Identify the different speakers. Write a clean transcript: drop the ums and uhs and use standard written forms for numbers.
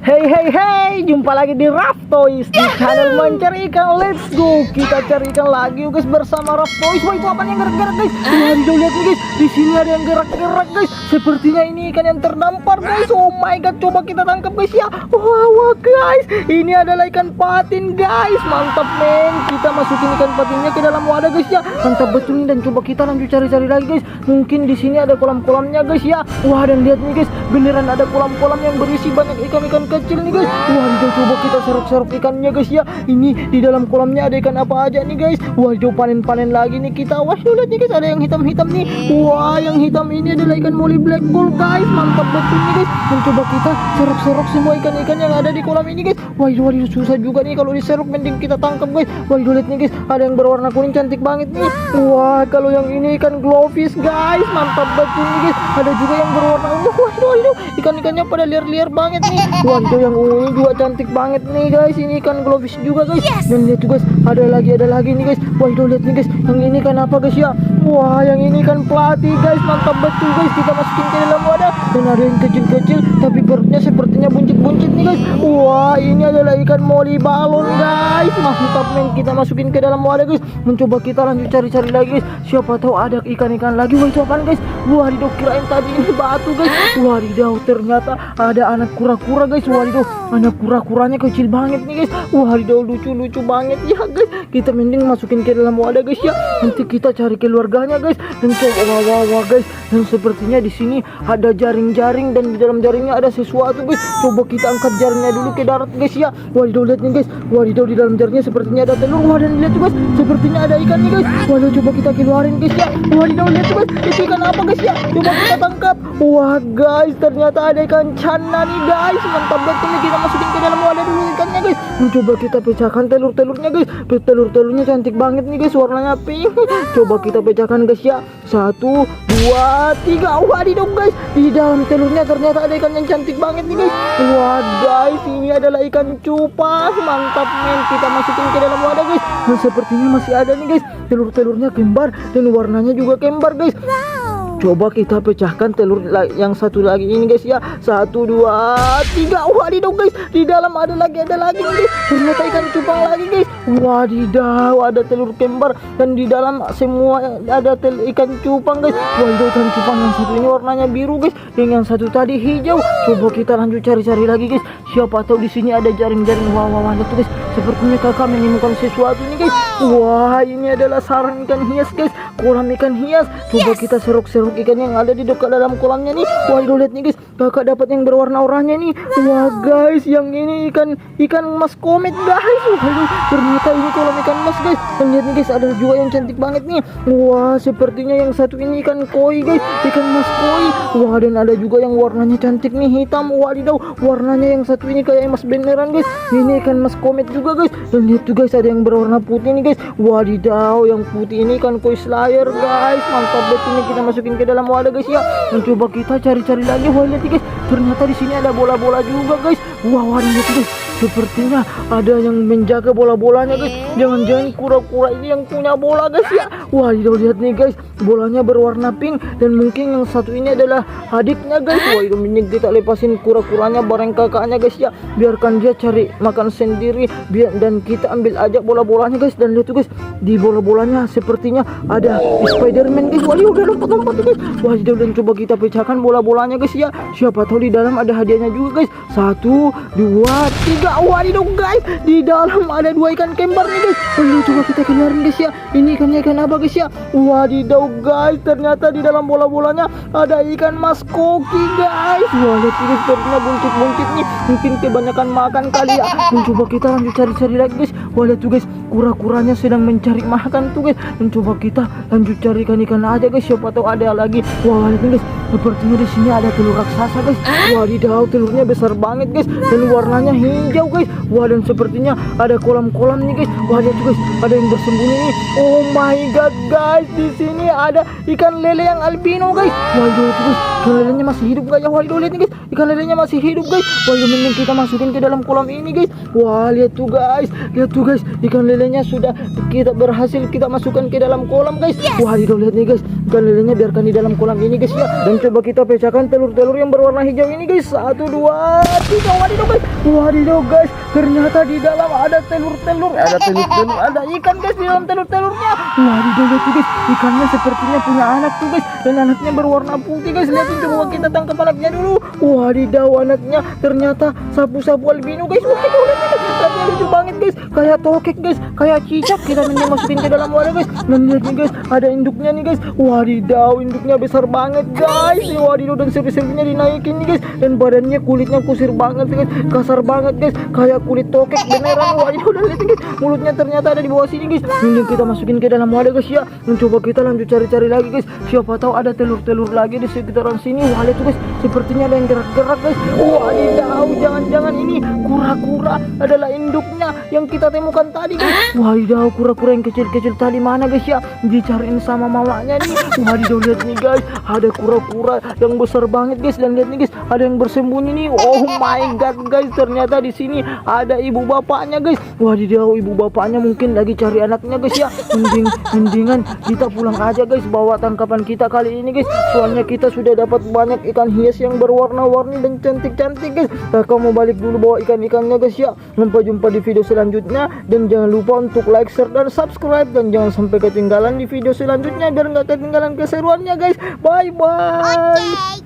Speaker 1: Hey hey hey, jumpa lagi di Raftoys di channel mencari ikan. Let's go, kita cari ikan lagi guys bersama Raftoys. Wah, itu apa yang gerak-gerak guys? Waduh, lihat nih guys, di sini ada yang gerak-gerak guys. Sepertinya ini ikan yang terdampar guys. Oh my god, coba kita tangkap guys ya. Wah guys, ini adalah ikan patin guys. Mantap men, kita masukin ikan patinnya ke dalam wadah guys ya. Mantap betul nih, dan coba kita lanjut cari-cari lagi guys. Mungkin di sini ada kolam-kolamnya guys ya. Wah, dan lihat nih guys, beneran ada kolam-kolam yang berisi banyak ikan-ikan kecil nih guys. Waduh, coba kita serok-serok ikannya guys ya. Ini di dalam kolamnya ada ikan apa aja nih guys. Waduh, panen-panen lagi nih kita. Wah, lihat nih guys, ada yang hitam-hitam nih. Wah, yang hitam ini adalah ikan molly black gold guys. Mantap betul nih guys. Dan coba kita serok-serok semua ikan-ikan yang ada di kolam ini guys. Waduh, susah juga nih kalau diserok, mending kita tangkap guys. Waduh, lihat nih guys, ada yang berwarna kuning cantik banget nih. Wah, kalau yang ini ikan glowfish guys. Mantap betul nih guys. Ada juga yang berwarna ungu. Waduh, ikan-ikannya pada liar-liar banget nih. Waduh, yang ungu ini juga cantik banget nih guys. Ini ikan glowfish juga guys. Dan lihat tuh guys, ada lagi nih guys. Waduh, lihat nih guys, yang ini kan apa guys ya? Wah, yang ini kan pelatih guys. Mantap betul guys. Kita masukin ke dalam wadah. Dan ada yang kecil-kecil tapi perutnya sepertinya buncit-buncit nih guys. Wah, ini adalah ikan molly balon guys. Mantap men, kita masukin ke dalam wadah guys. Mencoba kita lanjut cari-cari lagi guys. Siapa tahu ada ikan-ikan lagi. Wah, itu apaan guys? Wadidaw, kirain tadi ini batu guys. Wadidaw, ternyata ada anak kura-kura guys. Wadidaw, anak kura-kuranya kecil banget nih guys. Wadidaw, lucu-lucu banget ya guys. Kita mending masukin ke dalam wadah guys ya. Nanti kita cari keluarganya guys. Dan coba wah guys. Dan sepertinya di sini ada jaring-jaring, dan di dalam jaringnya ada sesuatu guys. Coba kita angkat jaringnya dulu ke darat guys ya. Wadidaw, lihat nih guys. Wadidaw, di dalam jaringnya sepertinya ada telur. Wah, dan lihat tuh guys, sepertinya ada ikan nih guys. Waduh, coba kita keluarin guys ya. Wadidaw, lihat tuh guys, itu ikan apa guys ya? Coba kita tangkap. Wah guys, ternyata ada ikan cana nih guys. Mantap betul nih, kita masukin ke dalam wadah dulu ikannya guys. Coba kita pecahkan telur-telurnya guys. Telur-telurnya cantik banget nih guys, warnanya pink. Coba kita pecahkan guys ya. 1, 2, 3. Wadidaw guys, di dalam telurnya ternyata ada ikan yang cantik banget nih guys. Wah guys, ini adalah ikan cupas. Mantap men, kita masukin ke dalam wadah guys. Dan sepertinya masih ada nih guys, telur-telurnya kembar dan warnanya juga kembar guys. Coba kita pecahkan telur yang satu lagi ini guys ya. 1, 2, 3. Wadidaw guys, di dalam ada lagi nih guys. Ternyata ikan cupang lagi guys. Wadidaw, ada telur kembar dan di dalam semua ada ikan cupang guys. Wadidaw, ikan cupang yang satu ini warnanya biru guys, dan yang satu tadi hijau. Coba kita lanjut cari-cari lagi guys. Siapa tahu di sini ada jaring-jaring. Wah, lihat tuh guys, sepertinya kakak menemukan sesuatu nih guys. Wah, ini adalah sarang ikan hias guys, kolam ikan hias. Coba kita serok-serok ikan yang ada di dekat dalam kolamnya nih. Waduh, lihat nih guys, kakak dapat yang berwarna oranye nih. Wah guys, yang ini ikan mas komet guys. Waduh, ternyata ini kolam ikan mas guys. Dan lihat nih guys, ada juga yang cantik banget nih. Wah, sepertinya yang satu ini ikan koi guys, ikan mas koi. Wah, dan ada juga yang warnanya cantik nih, hitam. Wadidaw, warnanya yang satu ini kayak emas beneran guys. Ini ikan mas komet juga guys. Dan lihat tuh guys, ada yang berwarna putih nih guys. Wadidaw, yang putih ini ikan koi slayer guys. Mantap betul nih, kita masukin ke dalam wadah guys ya. Mencoba kita cari-cari lagi. Wah, lihat guys, ternyata di sini ada bola-bola juga guys. Wah, lihat guys, sepertinya ada yang menjaga bola-bolanya guys. Jangan-jangan kura-kura ini yang punya bola guys ya. Wah, lihat nih guys, bolanya berwarna pink, dan mungkin yang satu ini adalah adiknya guys. Wah, itu mending kita lepasin kura-kuranya bareng kakaknya guys ya. Biarkan dia cari makan sendiri, dan kita ambil aja bola-bolanya guys. Dan lihat tuh guys, di bola-bolanya sepertinya ada Spiderman guys. Wah, udah lompat-lompat guys. Wah, dan coba kita pecahkan bola-bolanya guys ya. Siapa tahu di dalam ada hadiahnya juga guys. 1, 2, 3. Wadidaw guys, di dalam ada 2 ikan kembar nih guys. Coba kita keluarin guys ya. Ini ikan apa guys ya? Wadidaw guys, ternyata di dalam bola-bolanya ada ikan mas koki guys. Wah, lihat guys, sepertinya buncit-buncit nih. Mungkin kebanyakan makan kali ya. Coba kita lanjut cari-cari lagi guys. Wah, lihat tuh guys, kura-kuranya sedang mencari makan tuh guys. Dan coba kita lanjut cari ikan-ikan aja guys. Siapa tahu ada lagi. Wah, lihat guys, sepertinya di sini ada telur raksasa guys. Wadidaw, telurnya besar banget guys, dan warnanya hijau guys. Wah, dan sepertinya ada kolam-kolam nih guys. Wah, lihat guys, ada yang bersembunyi nih. Oh my god guys, di sini ada ikan lele yang albino guys. Waduh, guys, ikan lelenya masih hidup guys. Waduh, lihat nih guys, ikan lelenya masih hidup guys. Waduh, mending kita masukin ke dalam kolam ini guys. Wah, lihat tuh guys, ikan lelenya sudah kita berhasil kita masukkan ke dalam kolam guys. Wah, lihat nih guys, ikan lelenya biarkan di dalam kolam ini guys ya. Dan coba kita pecahkan telur-telur yang berwarna hijau ini guys. 1, 2, 3. Waduh guys, Wadidaw guys, ternyata di dalam ada telur-telur, ada ikan guys di dalam telur-telurnya. Wadidaw lihat guys, ikannya sepertinya punya anak tuh guys, dan anaknya berwarna putih guys. Lihatin, coba kita tangkap anaknya dulu. Wadidaw, anaknya ternyata sapu-sapu albino guys. Wadidaw lihat guys, anaknya lucu banget guys, kayak tokek guys, kayak cicak. Kita masukin ke dalam wadah guys. Dan lihat nih guys, ada induknya nih guys. Wadidaw, induknya besar banget guys. Wadidaw, dan seri-serinya dinaikin nih guys, dan badannya kulitnya kusir banget guys, kasar banget guys, kayak kulit tokek beneran. Wadidaw, dan lihat guys, mulutnya ternyata ada di bawah sini guys. Mending kita masukin ke dalam wadah guys ya. Dan coba kita lanjut cari-cari lagi guys, siapa tahu ada telur-telur lagi di sekitaran sini. Wah lihat tuh guys, sepertinya ada yang gerak-gerak guys. Wadidaw, jangan-jangan ini kura-kura adalah induknya yang kita temukan tadi guys. Wadidaw, kura-kura yang kecil-kecil tadi mana guys ya, dicariin sama mamanya nih. Wadidaw, lihat nih guys, ada kura-kura yang besar banget guys. Dan lihat nih guys, ada yang bersembunyi nih. Oh my god guys, ternyata di sini ada ibu bapaknya guys. Wadidaw, ibu bapaknya mungkin lagi cari anaknya guys ya. Mendingan kita pulang aja guys, bawa tangkapan kita kali ini guys. Soalnya kita sudah dapat banyak ikan hias yang berwarna-warni dan cantik-cantik guys. Kakak mau balik dulu bawa ikan-ikannya guys ya. Sampai jumpa di video selanjutnya, dan jangan lupa untuk like, share, dan subscribe, dan jangan sampai ketinggalan di video selanjutnya biar nggak ketinggalan keseruannya guys. Bye bye.